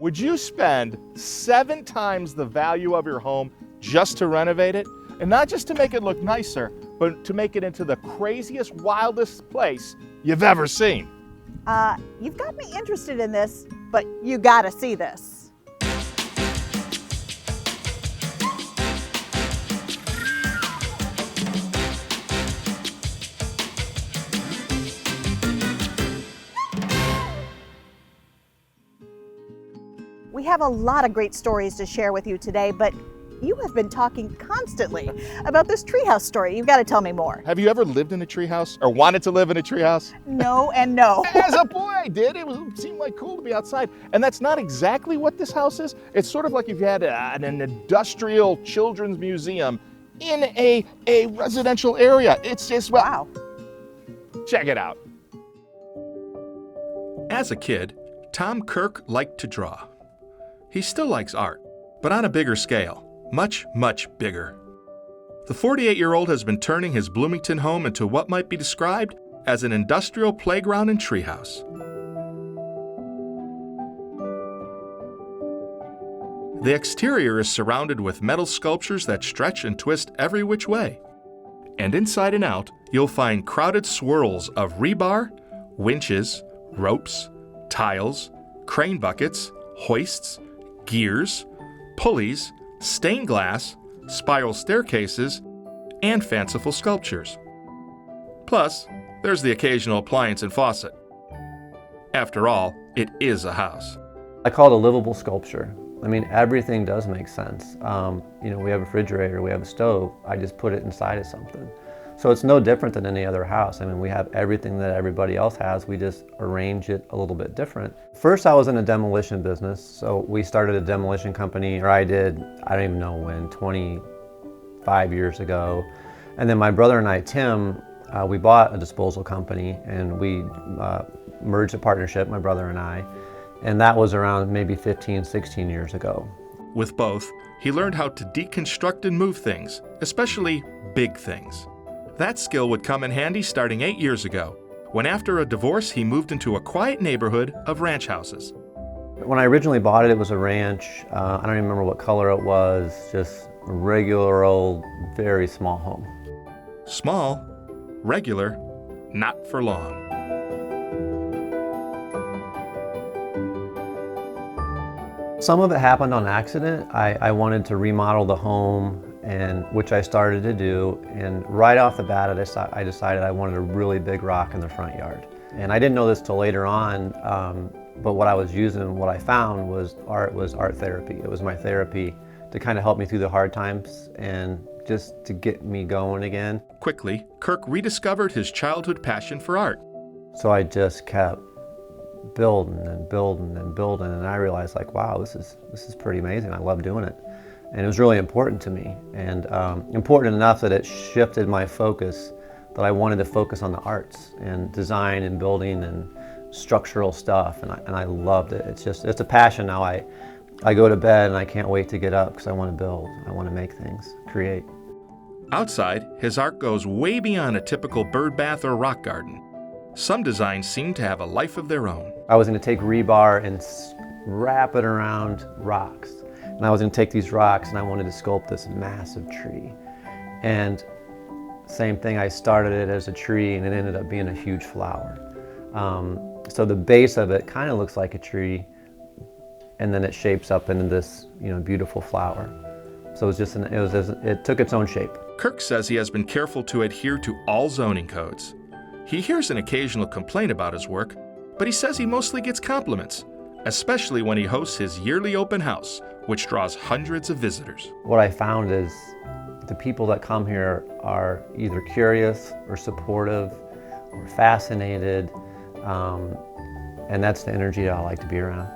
Would you spend 7 times the value of your home just to renovate it? And not just to make it look nicer, but to make it into the craziest, wildest place you've ever seen. You've got me interested in this, but you gotta see this. We have a lot of great stories to share with you today, but you have been talking constantly about this treehouse story. You've got to tell me more. Have you ever lived in a treehouse or wanted to live in a treehouse? No and no. As a boy, I did. It seemed like cool to be outside. And that's not exactly what this house is. It's sort of like if you had an industrial children's museum in a residential area. It's just, Wow. Check it out. As a kid, Tom Kirk liked to draw. He still likes art, but on a bigger scale. Much, much bigger. The 48-year-old has been turning his Bloomington home into what might be described as an industrial playground and treehouse. The exterior is surrounded with metal sculptures that stretch and twist every which way. And inside and out, you'll find crowded swirls of rebar, winches, ropes, tiles, crane buckets, hoists, gears, pulleys, stained glass, spiral staircases, and fanciful sculptures. Plus, there's the occasional appliance and faucet. After all, it is a house. I call it a livable sculpture. I mean, everything does make sense. We have a refrigerator, we have a stove. I just put it inside of something. So it's no different than any other house. I mean, we have everything that everybody else has. We just arrange it a little bit different. First, I was in a demolition business. So we started a demolition company, or I did, I don't even know when, 25 years ago. And then my brother and I, Tim, we bought a disposal company and we merged a partnership, my brother and I. And that was around maybe 15, 16 years ago. With both, he learned how to deconstruct and move things, especially big things. That skill would come in handy starting 8 years ago, when after a divorce he moved into a quiet neighborhood of ranch houses. When I originally bought it, it was a ranch. I don't even remember what color it was, just a regular old, very small home. Small, regular, not for long. Some of it happened on accident. I wanted to remodel the home, and which I started to do, and right off the bat I decided I wanted a really big rock in the front yard. And I didn't know this till later on, but what I was using, what I found was art therapy. It was my therapy to kind of help me through the hard times and just to get me going again. Quickly, Kirk rediscovered his childhood passion for art. So I just kept building and building and building, and I realized, like, wow, this is pretty amazing. I love doing it. And it was really important to me, and important enough that it shifted my focus, that I wanted to focus on the arts and design and building and structural stuff, and I loved it. It's a passion now. I go to bed and I can't wait to get up because I want to build. I want to make things, create. Outside, his art goes way beyond a typical bird bath or rock garden. Some designs seem to have a life of their own. I was going to take rebar and wrap it around rocks. And I was going to take these rocks and I wanted to sculpt this massive tree. And same thing, I started it as a tree and it ended up being a huge flower. So the base of it kind of looks like a tree, and then it shapes up into this, beautiful flower. So it took its own shape. Kirk says he has been careful to adhere to all zoning codes. He hears an occasional complaint about his work, but he says he mostly gets compliments, especially when he hosts his yearly open house, which draws hundreds of visitors. What I found is the people that come here are either curious or supportive or fascinated, and that's the energy I like to be around.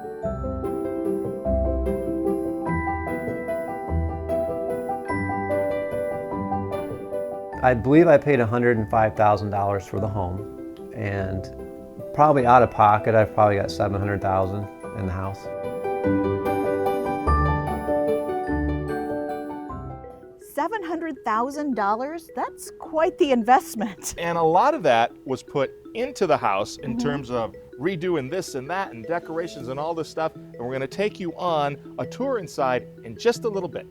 I believe I paid $105,000 for the home, and probably out of pocket, I've probably got $700,000 in the house. $700,000? That's quite the investment. And a lot of that was put into the house in terms of redoing this and that and decorations and all this stuff. And we're going to take you on a tour inside in just a little bit.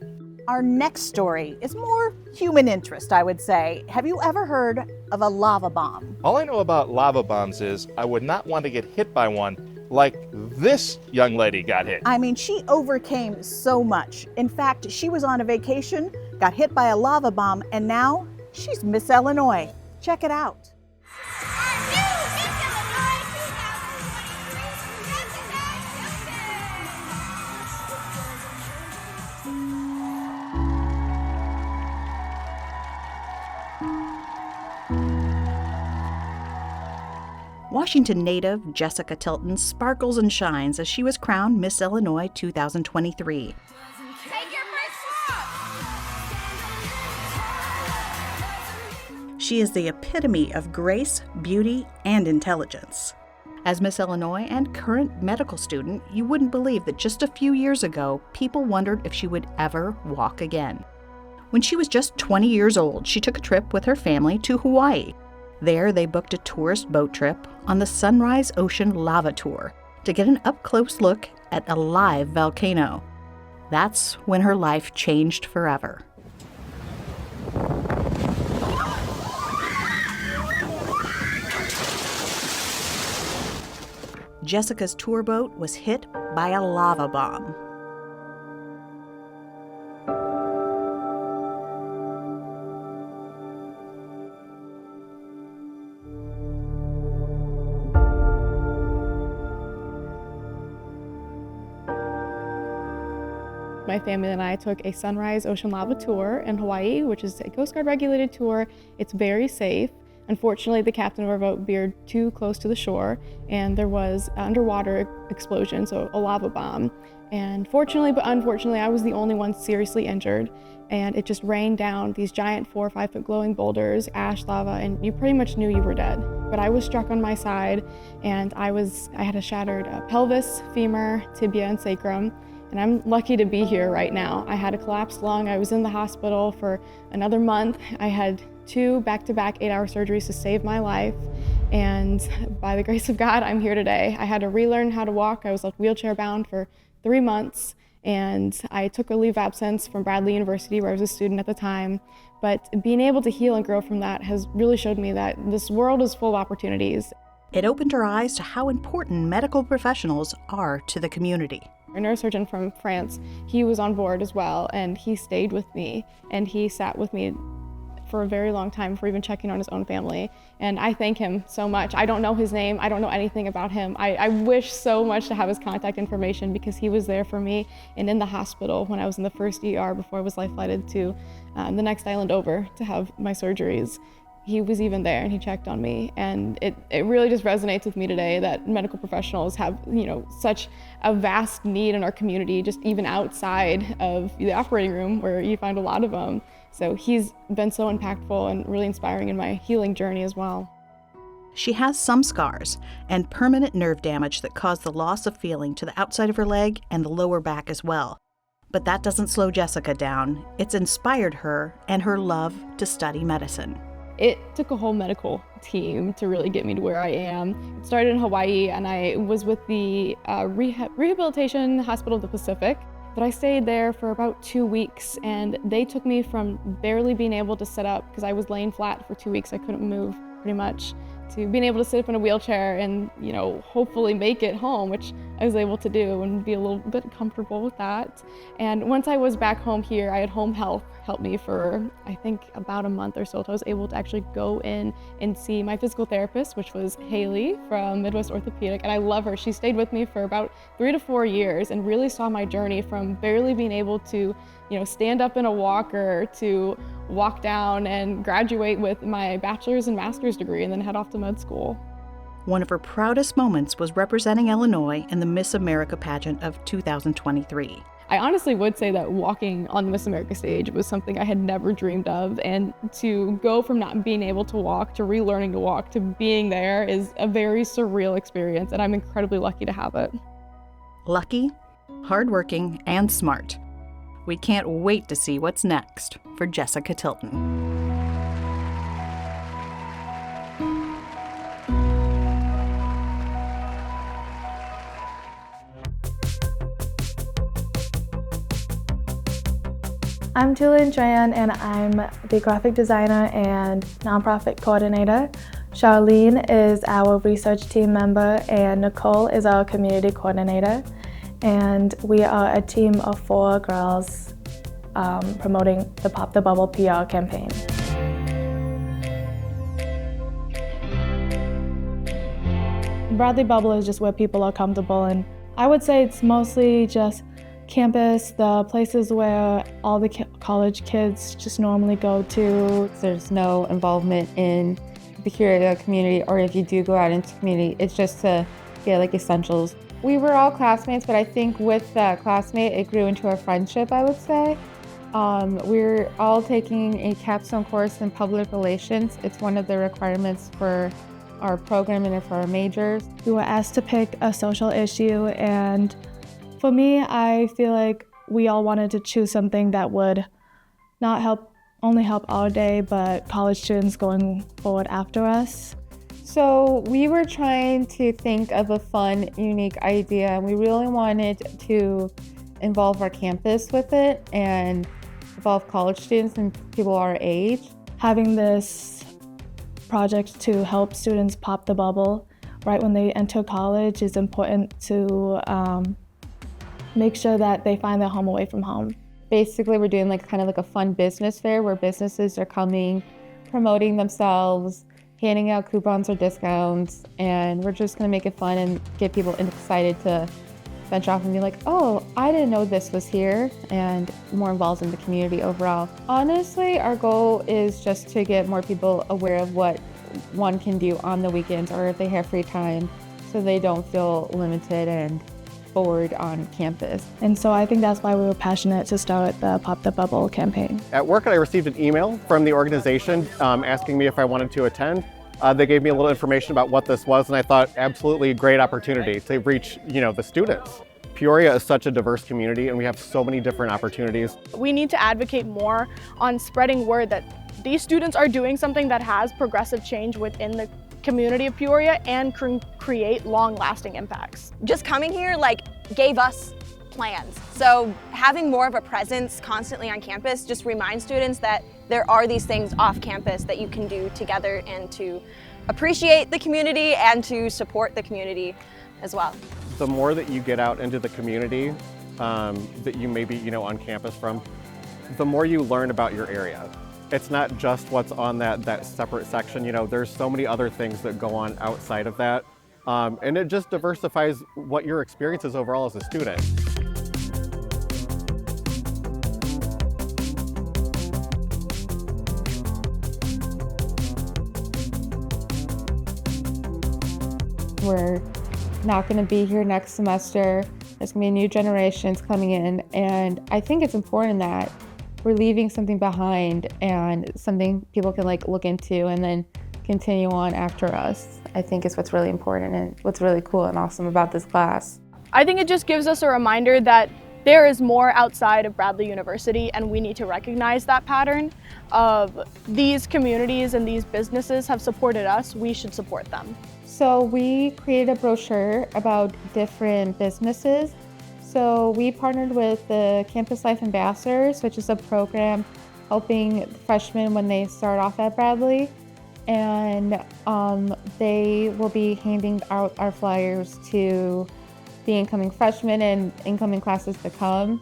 Our next story is more human interest, I would say. Have you ever heard of a lava bomb? All I know about lava bombs is I would not want to get hit by one like this young lady got hit. I mean, she overcame so much. In fact, she was on a vacation, got hit by a lava bomb, and now she's Miss Illinois. Check it out. Washington native Jessica Tilton sparkles and shines as she was crowned Miss Illinois 2023. Take your first walk. She is the epitome of grace, beauty, and intelligence. As Miss Illinois and current medical student, you wouldn't believe that just a few years ago, people wondered if she would ever walk again. When she was just 20 years old, she took a trip with her family to Hawaii. There, they booked a tourist boat trip on the Sunrise Ocean Lava Tour to get an up-close look at a live volcano. That's when her life changed forever. Jessica's tour boat was hit by a lava bomb. My family and I took a Sunrise Ocean Lava Tour in Hawaii, which is a Coast Guard regulated tour. It's very safe. Unfortunately, the captain of our boat veered too close to the shore and there was an underwater explosion, so a lava bomb. And fortunately, but unfortunately, I was the only one seriously injured, and it just rained down these giant 4 or 5 foot glowing boulders, ash, lava, and you pretty much knew you were dead. But I was struck on my side, and I had a shattered pelvis, femur, tibia, and sacrum. And I'm lucky to be here right now. I had a collapsed lung. I was in the hospital for another month. I had 2 back-to-back 8-hour surgeries to save my life. And by the grace of God, I'm here today. I had to relearn how to walk. I was left wheelchair bound for 3 months. And I took a leave of absence from Bradley University, where I was a student at the time. But being able to heal and grow from that has really showed me that this world is full of opportunities. It opened her eyes to how important medical professionals are to the community. A neurosurgeon from France, he was on board as well, and he stayed with me, and he sat with me for a very long time for even checking on his own family. And I thank him so much. I don't know his name. I don't know anything about him. I wish so much to have his contact information because he was there for me and in the hospital when I was in the first ER before I was life flighted to the next island over to have my surgeries. He was even there and he checked on me, and it really just resonates with me today that medical professionals have, such a vast need in our community, just even outside of the operating room where you find a lot of them. So he's been so impactful and really inspiring in my healing journey as well. She has some scars and permanent nerve damage that caused the loss of feeling to the outside of her leg and the lower back as well. But that doesn't slow Jessica down. It's inspired her and her love to study medicine. It took a whole medical team to really get me to where I am. It started in Hawaii, and I was with the Rehabilitation Hospital of the Pacific. But I stayed there for about 2 weeks, and they took me from barely being able to sit up, because I was laying flat for 2 weeks, I couldn't move pretty much, to being able to sit up in a wheelchair and, hopefully make it home, which I was able to do and be a little bit comfortable with that. And once I was back home here, I had home health help me for, I think, about a month or so, till I was able to actually go in and see my physical therapist, which was Haley from Midwest Orthopedic, and I love her. She stayed with me for about 3 to 4 years and really saw my journey from barely being able to, stand up in a walker to walk down and graduate with my bachelor's and master's degree and then head off to med school. One of her proudest moments was representing Illinois in the Miss America pageant of 2023. I honestly would say that walking on the Miss America stage was something I had never dreamed of, and to go from not being able to walk to relearning to walk to being there is a very surreal experience, and I'm incredibly lucky to have it. Lucky, hardworking, and smart. We can't wait to see what's next for Jessica Tilton. I'm Tulin Tran, and I'm the graphic designer and nonprofit coordinator. Charlene is our research team member, and Nicole is our community coordinator. And we are a team of 4 girls promoting the Pop the Bubble PR campaign. Bradley Bubble is just where people are comfortable, and I would say it's mostly just campus, the places where all the college kids just normally go to. There's no involvement in the Peoria community, or if you do go out into community, it's just to get like essentials. We were all classmates, but I think with that classmate, it grew into a friendship, I would say. We're all taking a capstone course in public relations. It's one of the requirements for our program and for our majors. We were asked to pick a social issue, and for me, I feel like we all wanted to choose something that would not only help our day, but college students going forward after us. So we were trying to think of a fun, unique idea, and we really wanted to involve our campus with it and involve college students and people our age. Having this project to help students pop the bubble right when they enter college is important to make sure that they find their home away from home. Basically, we're doing kind of like a fun business fair where businesses are coming, promoting themselves, handing out coupons or discounts, and we're just gonna make it fun and get people excited to venture off and be like, oh, I didn't know this was here, and more involved in the community overall. Honestly, our goal is just to get more people aware of what one can do on the weekends or if they have free time, so they don't feel limited and bored on campus. And so I think that's why we were passionate to start the Pop the Bubble campaign. At work, I received an email from the organization asking me if I wanted to attend. They gave me a little information about what this was, and I thought absolutely a great opportunity to reach, the students. Peoria is such a diverse community, and we have so many different opportunities. We need to advocate more on spreading word that these students are doing something that has progressive change within the community of Peoria and create long-lasting impacts. Just coming here gave us plans. So having more of a presence constantly on campus just reminds students that there are these things off campus that you can do together and to appreciate the community and to support the community as well. The more that you get out into the community that you may be, on campus from, the more you learn about your area. It's not just what's on that separate section. There's so many other things that go on outside of that. And it just diversifies what your experience is overall as a student. We're not going to be here next semester. There's going to be new generations coming in, and I think it's important that we're leaving something behind and something people can look into and then continue on after us. I think is what's really important and what's really cool and awesome about this class. I think it just gives us a reminder that there is more outside of Bradley University, and we need to recognize that pattern of these communities and these businesses have supported us, we should support them. So we created a brochure about different businesses. So we partnered with the Campus Life Ambassadors, which is a program helping freshmen when they start off at Bradley. And they will be handing out our flyers to the incoming freshmen and incoming classes to come.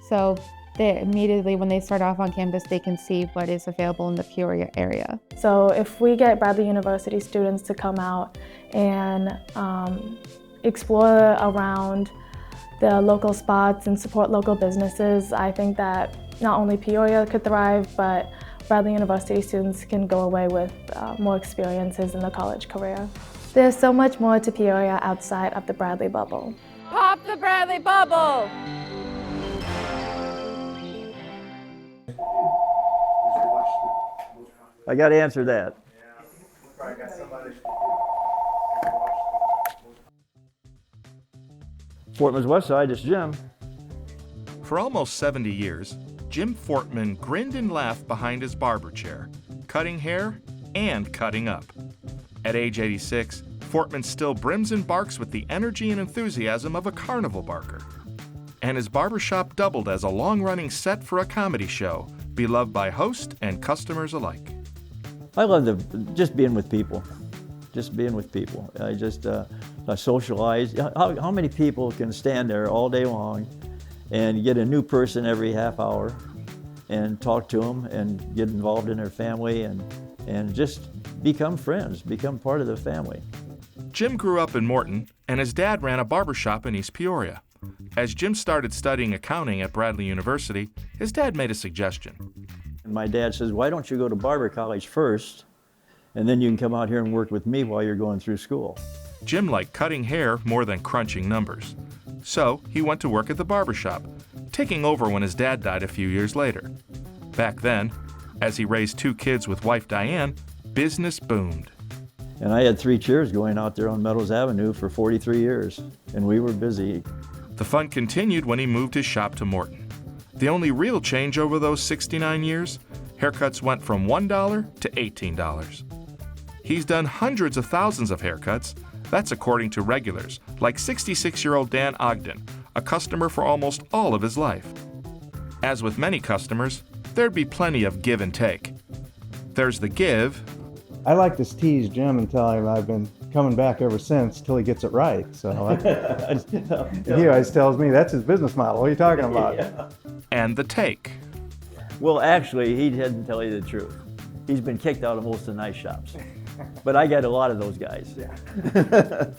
So they immediately, when they start off on campus, they can see what is available in the Peoria area. So if we get Bradley University students to come out and explore around the local spots and support local businesses, I think that not only Peoria could thrive, but Bradley University students can go away with more experiences in the college career. There's so much more to Peoria outside of the Bradley bubble. Pop the Bradley bubble! I got to answer that. Fortman's West Side, it's Jim. For almost 70 years, Jim Fortman grinned and laughed behind his barber chair, cutting hair and cutting up. At age 86, Fortman still brims and barks with the energy and enthusiasm of a carnival barker. and his barbershop doubled as a long-running set for a comedy show, beloved by host and customers alike. I love just being with people. Just being with people. I socialize. How many people can stand there all day long and get a new person every half hour and talk to them and get involved in their family and just become friends, become part of the family. Jim grew up in Morton, and his dad ran a barbershop in East Peoria. As Jim started studying accounting at Bradley University, his dad made a suggestion. And my dad says, why don't you go to barber college first, and then you can come out here and work with me while you're going through school. Jim liked cutting hair more than crunching numbers. So he went to work at the barbershop, taking over when his dad died a few years later. Back then, as he raised 2 kids with wife Diane, business boomed. And I had 3 chairs going out there on Meadows Avenue for 43 years, and we were busy. The fun continued when he moved his shop to Morton. The only real change over those 69 years, haircuts went from $1 to $18. He's done hundreds of thousands of haircuts. That's according to regulars, like 66-year-old Dan Ogden, a customer for almost all of his life. As with many customers, there'd be plenty of give and take. There's the give. I like to tease Jim and tell him I've been coming back ever since till he gets it right. So he always tells me that's his business model. What are you talking about? Yeah. And the take. Well, actually, he didn't tell you the truth. He's been kicked out of most of the nice shops. But I get a lot of those guys. Yeah.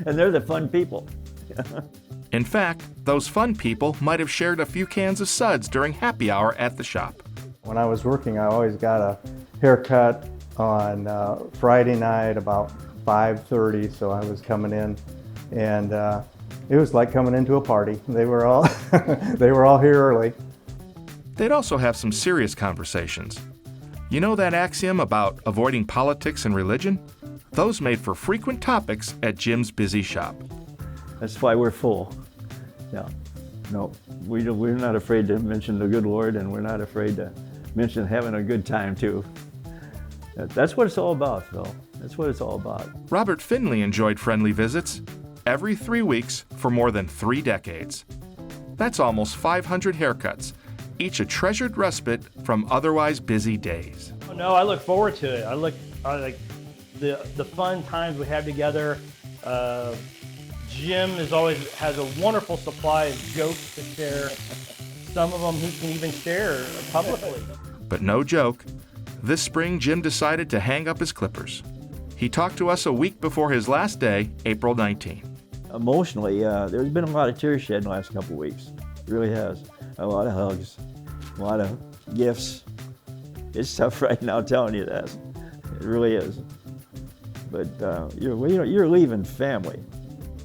And they're the fun people. In fact, those fun people might have shared a few cans of suds during happy hour at the shop. When I was working, I always got a haircut on Friday night about 5:30, so I was coming in, and it was like coming into a party. They were all they were all here early. They'd also have some serious conversations. You know that axiom about avoiding politics and religion? Those made for frequent topics at Jim's busy shop. That's why we're full. Yeah. No, we're not afraid to mention the good Lord, and we're not afraid to mention having a good time too. That's what it's all about, Phil. That's what it's all about. Robert Finley enjoyed friendly visits every 3 weeks for more than 3 decades. That's almost 500 haircuts, each a treasured respite from otherwise busy days. No, I look forward to it. I like the fun times we have together. Jim always has a wonderful supply of jokes to share. Some of them he can even share publicly. But no joke, this spring Jim decided to hang up his clippers. He talked to us a week before his last day, April 19. Emotionally, there's been a lot of tears shed in the last couple of weeks. It really has. A lot of hugs, a lot of gifts. It's tough right now telling you that. It really is. But you're leaving family.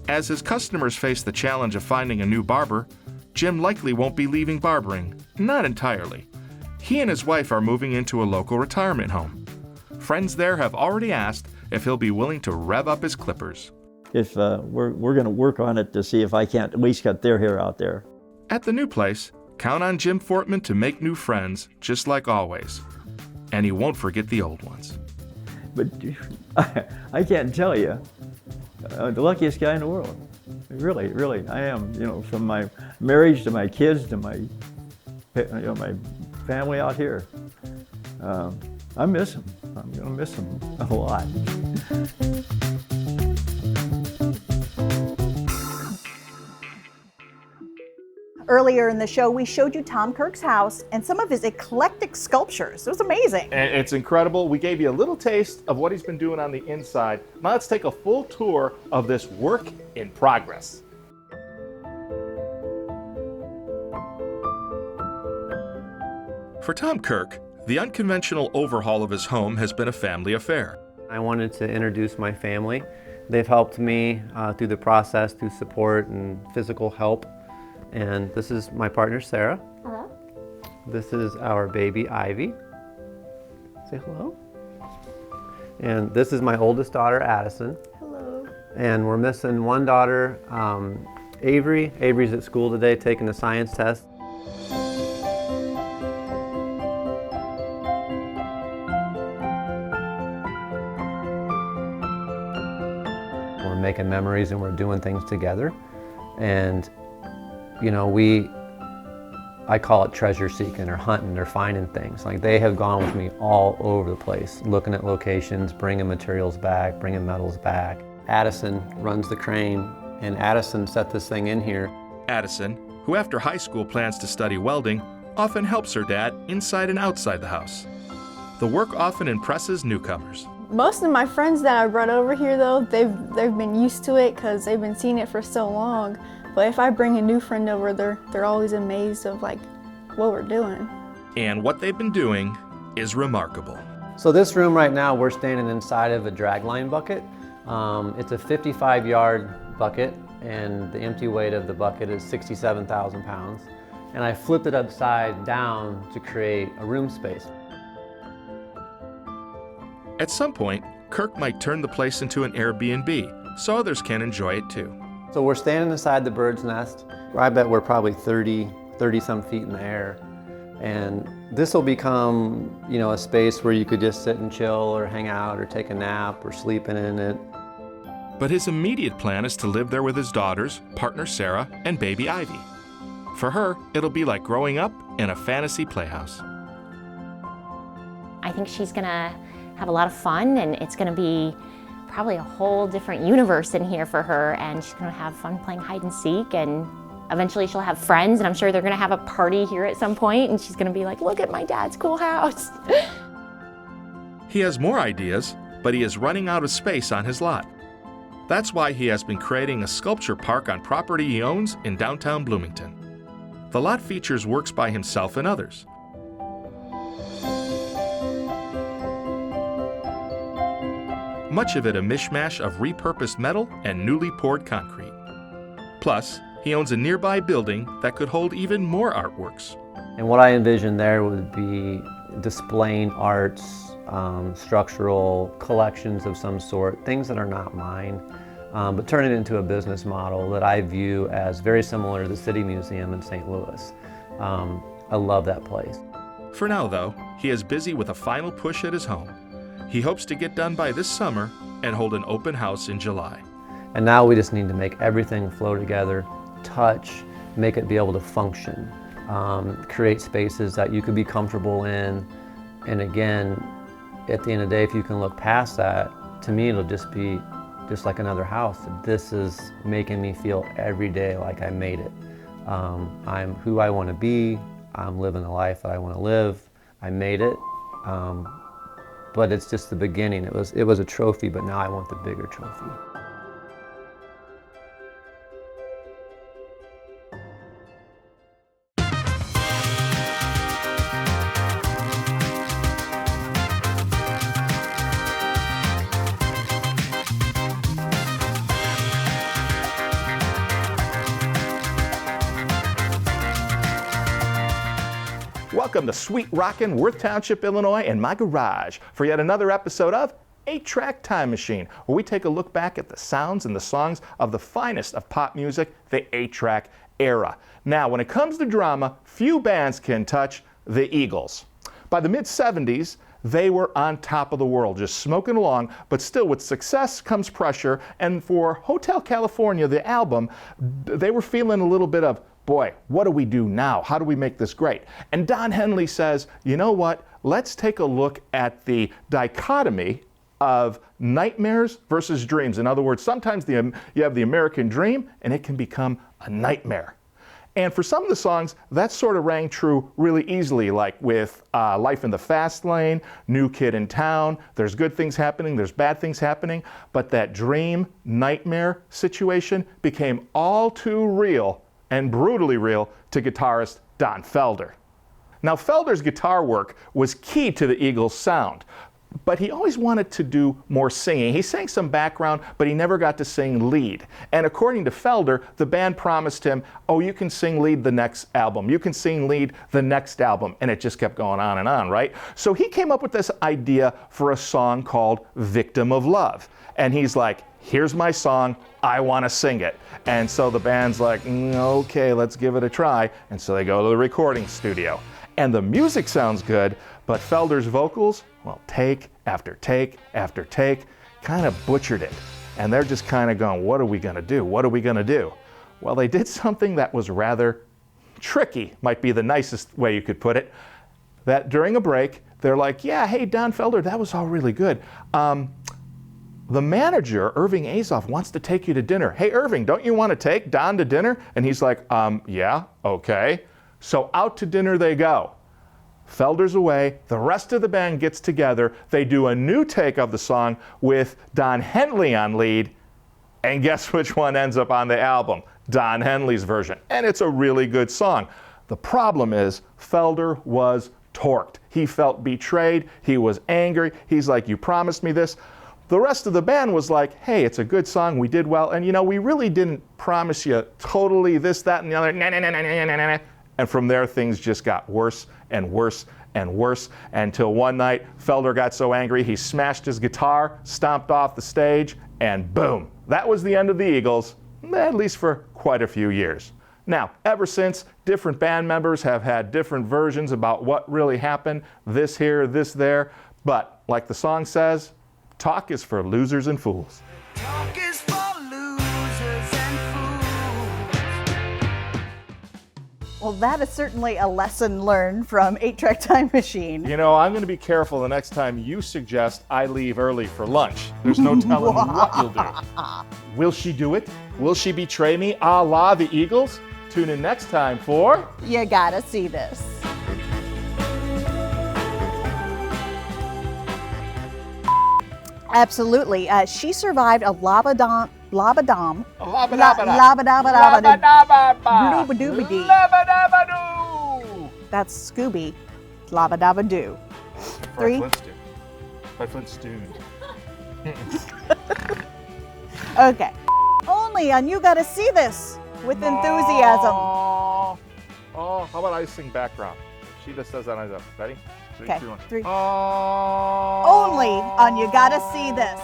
As his customers face the challenge of finding a new barber, Jim likely won't be leaving barbering, not entirely. He and his wife are moving into a local retirement home. Friends there have already asked if he'll be willing to rev up his clippers. If we're going to work on it to see if I can't at least cut their hair out there. At the new place, count on Jim Fortman to make new friends, just like always. And he won't forget the old ones. But I can't tell you, the luckiest guy in the world. Really, really, I am. From my marriage to my kids to my family out here. I miss him. I'm going to miss him a lot. Earlier in the show, we showed you Tom Kirk's house and some of his eclectic sculptures. It was amazing. And it's incredible. We gave you a little taste of what he's been doing on the inside. Now let's take a full tour of this work in progress. For Tom Kirk, the unconventional overhaul of his home has been a family affair. I wanted to introduce my family. They've helped me through the process, through support and physical help. And this is my partner, Sarah. Hello. This is our baby, Ivy. Say hello. And this is my oldest daughter, Addison. Hello. And we're missing one daughter, Avery. Avery's at school today taking a science test. We're making memories and we're doing things together. And we I call it treasure seeking or hunting or finding things. Like they have gone with me all over the place, looking at locations, bringing materials back, bringing metals back. Addison runs the crane, and Addison set this thing in here. Addison, who after high school plans to study welding, often helps her dad inside and outside the house. The work often impresses newcomers. Most of my friends that I brought over here though, they've been used to it because they've been seeing it for so long. But if I bring a new friend over, they're always amazed of like what we're doing. And what they've been doing is remarkable. So this room right now, we're standing inside of a dragline bucket. It's a 55-yard bucket, and the empty weight of the bucket is 67,000 pounds. And I flipped it upside down to create a room space. At some point, Kirk might turn the place into an Airbnb so others can enjoy it too. So we're standing inside the bird's nest. I bet we're probably 30 some feet in the air. And this will become, a space where you could just sit and chill or hang out or take a nap or sleep in it. But his immediate plan is to live there with his daughters, partner Sarah, and baby Ivy. For her, it'll be like growing up in a fantasy playhouse. I think she's gonna have a lot of fun, and it's gonna be probably a whole different universe in here for her, and she's gonna have fun playing hide and seek, and eventually she'll have friends, and I'm sure they're gonna have a party here at some point, and she's gonna be like, look at my dad's cool house. He has more ideas, but he is running out of space on his lot. That's why he has been creating a sculpture park on property he owns in downtown Bloomington. The lot features works by himself and others. Much of it a mishmash of repurposed metal and newly poured concrete. Plus, he owns a nearby building that could hold even more artworks. And what I envisioned there would be displaying arts, structural collections of some sort, things that are not mine, but turn it into a business model that I view as very similar to the City Museum in St. Louis. I love that place. For now, though, he is busy with a final push at his home. He hopes to get done by this summer and hold an open house in July. And now we just need to make everything flow together, touch, make it be able to function, create spaces that you could be comfortable in. And again, at the end of the day, if you can look past that, to me it'll just be just like another house. This is making me feel every day like I made it. I'm who I want to be, I'm living the life that I want to live, I made it. But it's just the beginning. It was a trophy, but now I want the bigger trophy. Welcome to Sweet Rockin' Worth Township, Illinois, and my garage for yet another episode of 8-Track Time Machine, where we take a look back at the sounds and the songs of the finest of pop music, the 8-track era. Now, when it comes to drama, few bands can touch the Eagles. By the mid-70s, they were on top of the world, just smoking along, but still with success comes pressure, and for Hotel California, the album, they were feeling a little bit of, boy, what do we do now? How do we make this great? And Don Henley says, you know what? Let's take a look at the dichotomy of nightmares versus dreams. In other words, sometimes you have the American dream and it can become a nightmare. And for some of the songs, that sort of rang true really easily, like with Life in the Fast Lane, New Kid in Town. There's good things happening, there's bad things happening, but that dream, nightmare situation became all too real and brutally real to guitarist Don Felder. Now, Felder's guitar work was key to the Eagles' sound, but he always wanted to do more singing. He sang some background, but he never got to sing lead. And according to Felder, the band promised him, oh, you can sing lead the next album. You can sing lead the next album. And it just kept going on and on, right? So he came up with this idea for a song called Victim of Love. And he's like, here's my song, I want to sing it. And so the band's like, okay, let's give it a try. And so they go to the recording studio. And the music sounds good, but Felder's vocals, well, take after take after take, kind of butchered it. And they're just kind of going, what are we going to do? What are we going to do? Well, they did something that was rather tricky, might be the nicest way you could put it, that during a break, they're like, yeah, hey, Don Felder, that was all really good. The manager, Irving Azoff, wants to take you to dinner. Hey, Irving, don't you want to take Don to dinner? And he's like, yeah, okay. So out to dinner they go. Felder's away, the rest of the band gets together, they do a new take of the song with Don Henley on lead, and guess which one ends up on the album? Don Henley's version. And it's a really good song. The problem is, Felder was torqued. He felt betrayed, he was angry, he's like, you promised me this. The rest of the band was like, hey, it's a good song, we did well, and you know, we really didn't promise you totally this, that, and the other, nah, nah, nah, nah, nah, nah, nah. And from there, things just got worse and worse and worse until one night, Felder got so angry, he smashed his guitar, stomped off the stage, and boom. That was the end of the Eagles, at least for quite a few years. Now, ever since, different band members have had different versions about what really happened, this here, this there, but like the song says, talk is for losers and fools. Talk is for losers and fools. Well, that is certainly a lesson learned from 8-Track Time Machine. You know, I'm going to be careful the next time you suggest I leave early for lunch. There's no telling what you'll do. Will she do it? Will she betray me a la the Eagles? Tune in next time for... You gotta see this. Absolutely. She survived a labadam. That's Scooby. Labadabadoo. Three. Okay. Only on You Gotta See This with enthusiasm. Oh, how about I sing background? She just says that on the ready? Okay, 3. Only on You Gotta See This.